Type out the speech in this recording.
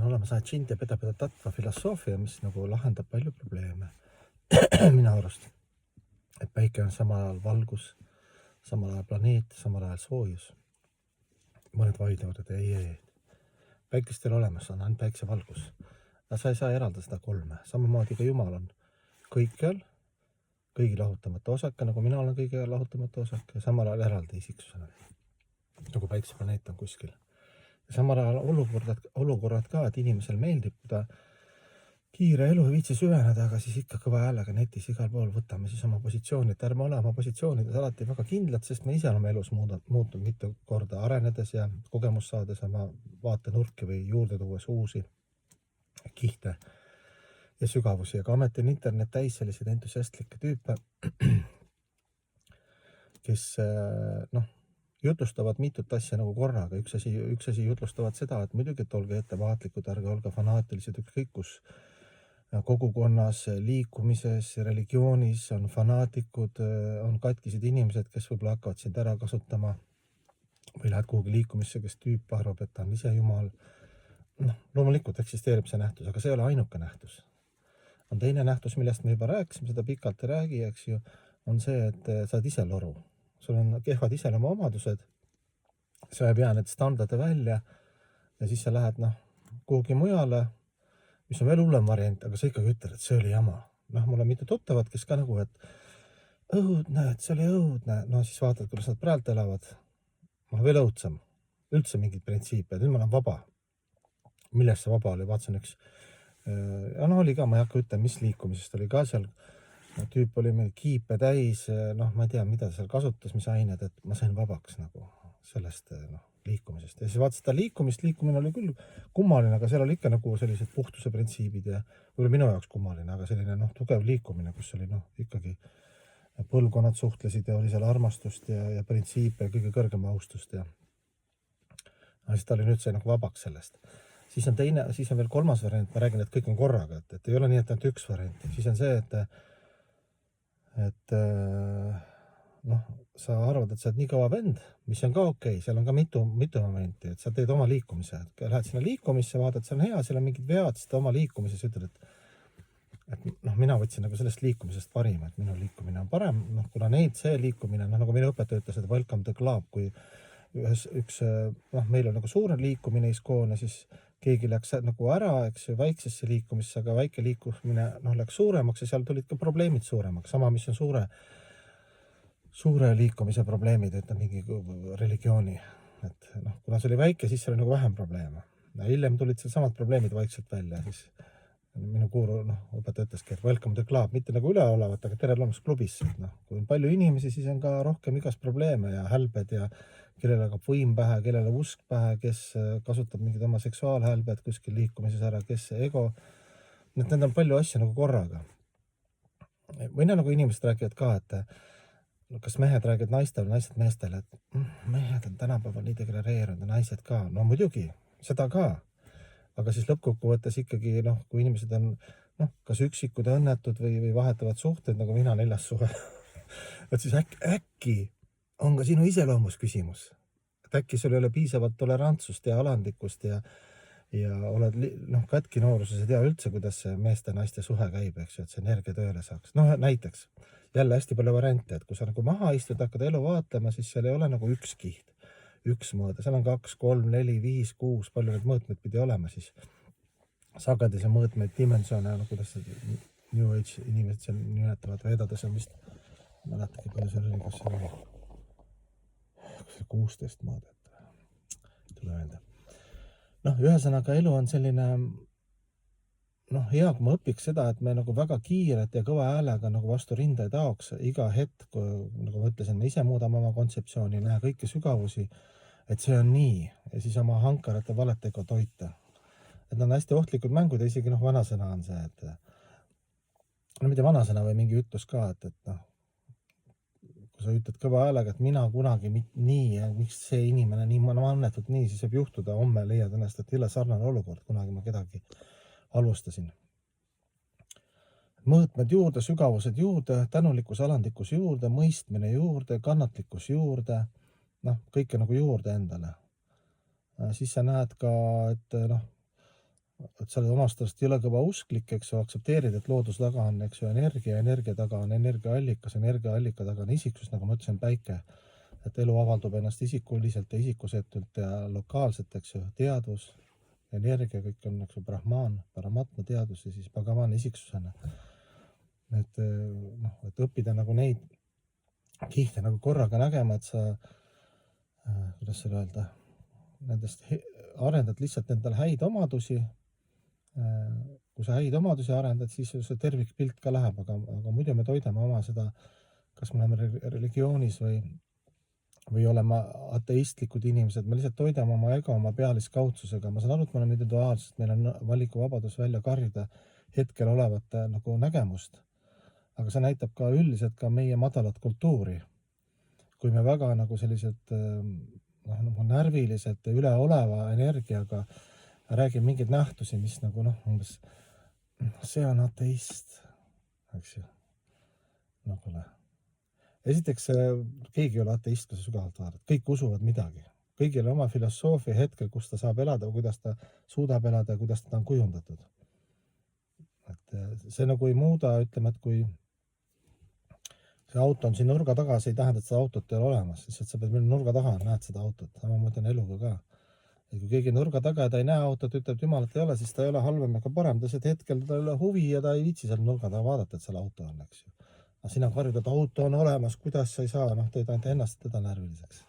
on olemas Ajinte Peda Tattva filosoofia, mis nagu lahendab palju probleeme minu arust. Et päike on samal ajal valgus, samal ajal planeet, samal ajal soojus. Mõned vaidlevad, et ei. Päikest ei ole olemas, on ainult päikse valgus. Ja sa ei saa eralda seda kolme. Samamoodi ka Jumal on kõikjal, kõigi lahutamata osake, nagu mina olen kõige lahutamata osake, ja samal ajal eraldi isiksusena. Nagu päikseplaneet on kuskil. Ja samal ajal olukorrad ka, et inimesel meeldib, kui ta kiire elu ei viitsi süveneda, aga siis ikka kõva häälega netis igal pool võtame siis oma positsiooni, et ärme ole oma positsioonides alati väga kindlad, sest me ise oleme elus muutunud mitu korda arenedes ja kogemus saades oma vaatenurki või juurde tuues uusi kihte ja sügavusi. Aga ometi on internet täis selliseid entusiastlikke tüüpe, kes jutustavad mitut asja nagu korraga. Üks asi jutlustavad seda, et muidugi, et olge ettevaatlikud, ärge olge fanaatilised ükskõik kus kogukonnas, liikumises, religioonis on fanaatikud, on katkised inimesed, kes võib-olla hakkavad sind ära kasutama või lähed kuhugi liikumisse, kes tüüp arvab, et ta on ise Jumal. Loomulikult eksisteerib see nähtus, aga see ei ole ainuke nähtus. On teine nähtus, millest me juba rääkisime, seda pikalt ei räägi, eks ju, on see, et sa oled ise loru. Sul on kehvad iseloomu omadused, sa ei pea need standarde välja ja siis sa lähed kuhugi mujale, mis on veel hullem variant, aga sa ikkagi ütled, et see oli jama. Mul on mitu tuttavad, kes ka nagu, et õudne, et see oli õudne. Siis vaatad, kuidas nad praegu elavad. Veel õudsam. Üldse mingid printsiipe. Nüüd ma olen vaba. Millest see vaba oli? Vaatasin üks. Oli ka, ma ei hakka ütlema, mis liikumisest oli ka seal. Tüüp oli meil kiipe täis. Ma ei tea, mida seal kasutas, mis ained, et ma sain vabaks nagu sellest liikumisest. Ja siis vaatasin seda liikumine oli küll kummaline, aga seal oli ikka nagu sellised puhtuse printsiibid ja võib-olla minu jaoks kummaline, aga selline tugev liikumine, kus oli ikkagi põlvkonnad suhtlesid ja oli seal armastust ja printsiipe ja kõige kõrgem austust ja siis ta oli nüüd sai nagu vabaks sellest. Siis on veel kolmas variant, ma räägin, et kõik on korraga, et ei ole nii, et ainult üks variant. Siis on see, et sa arvad, et sa oled nii kõva vend, mis on ka okei, seal on ka mitu momenti, et sa teed oma liikumise, lähed sinna liikumisse, vaatad, see on hea, seal on mingid vead, siis oma liikumises ütled, et mina võtsin nagu sellest liikumisest parim, et minu liikumine on parem, kuna see liikumine, nagu minu õpetaja ütles, et welcome to club, kui meil on nagu suure liikumine iskoon ja siis keegi läks nagu ära, eks ju, väiksesse liikumisse, aga väike liikumine läks suuremaks ja seal tulid ka probleemid suuremaks, sama mis on suure liikumise probleemid, et mingi religiooni. Et kuna see oli väike, siis see oli nagu vähem probleeme. Ja hiljem tulid seal samad probleemid vaikselt välja. Siis minu kuuru õpetaja ütleski, et welcome to club, mitte nagu üleolevat, aga tere loomast klubisse. Kui on palju inimesi, siis on ka rohkem igast probleeme ja hälbed ja kellele hakkab võim pähe, kellele usk pähe, kes kasutab mingid oma seksuaalhälbed kuskil liikumises ära, kes ego. Need on palju asja nagu korraga. Või nagu inimesed räägivad ka, et kas mehed räägivad naistele, naised meestele, et mehed on tänapäeval nii degradeerunud ja naised ka. Muidugi, seda ka. Aga siis lõppkokkuvõttes ikkagi, kui inimesed on kas üksikud õnnetud või vahetavad suhted, nagu mina 4. suhe, et siis äkki on ka sinu iseloomus küsimus. Et äkki sul ei ole piisavalt tolerantsust ja alandlikkust ja oled katki nooruses ei tea üldse, kuidas see meeste ja naiste suhe käib, eks ju, et see energia tööle saaks. Näiteks jälle hästi palju variante, et kui sa nagu maha istud, hakkad elu vaatlema, siis seal ei ole nagu üks kiht, üks mõõde. Seal on 2, 3, 4, 5, 6, palju need mõõtmed pidi olema siis. Sageduse mõõtmeid, dimensioone, kuidas New Age inimesed seal nimetavad, vedades on vist, mäletagi palju seal oli, kas see oli 16 mõõdet. Tule öelda. Ühesõnaga elu on selline hea, kui ma õpiks seda, et me nagu väga kiiret ja kõva häälega nagu vastu rinda ei taoks. Iga hetk, nagu ma ütlesin, me ise muudame oma kontseptsiooni, näe kõiki sügavusi, et see on nii ja siis oma hankarate valetega toita. Et on hästi ohtlikud mängud ja isegi vanasõna on see, et mitte vanasõna või mingi ütlus ka, et kui sa ütled kõva häälega, et mina kunagi nii ja miks see inimene nii mannetult nii, siis võib juhtuda, homme leiad ennast, et jälle sarnane olukord, kunagi ma kedagi alustasin. Mõõtmed juurde, sügavused juurde, tänulikkus, alandlikkus juurde, mõistmine juurde, kannatlikkus juurde, kõike nagu juurde endale. Siis sa näed ka, et et sa oled omast arust jõle kõva usklik, eks ju, aktsepteerid, et looduse taga on, eks ju, energia, energia taga on energiaallikas, energiaallika taga on isiksus, nagu ma ütlesin, päike. Et elu avaldub ennast isikuliselt ja isikusetult ja lokaalselt, eks ju, teadvus, energia, kõik on, eks ju, brahman, paramatma teadvus ja siis bhagavan isiksusena. Et õppida nagu neid kihte nagu korraga nägema, et sa, kuidas selle öelda, nendest arendad lihtsalt endale häid omadusi. Kui sa häid omadusi arendad, siis see tervikpilt ka läheb, aga muidu me toidame oma seda, kas me oleme religioonis või oleme ateistlikud inimesed, me lihtsalt toidame oma ego, oma pealiskaudsusega. Ma saan aru, et me oleme individuaalsed, meil on valikuvabadus välja karjuda hetkel olevat nagu nägemust, aga see näitab ka üldiselt ka meie madalat kultuuri. Kui me väga nagu sellised nagu närviliselt ja üleoleva energiaga räägime mingeid nähtusi, mis nagu umbes see on ateist, eks ju, nagu esiteks keegi ei ole ateist, kui sa sügavalt vaadad, kõik usuvad midagi, kõigil on oma filosoofia hetkel, kus ta saab elada või kuidas ta suudab elada ja kuidas ta on kujundatud. Et see nagu ei muuda, ütleme, et kui see auto on siin nurga taga, see ei tähenda, et seda autot ei ole olemas, lihtsalt sa pead minna nurga taha, näed seda autot, samamoodi on eluga ka. Ja kui keegi nurga taga ja ta ei näe autot, ütleb, et jumalat ei ole, siis ta ei ole halvem ega parem, ta lihtsalt hetkel ta ei ole huvi ja ta ei viitsi seal nurga taga vaadata, et seal auto on, eks ju. Aga sina karjud, et auto on olemas, kuidas sa ei saa, teed ainult ennast teda närviliseks.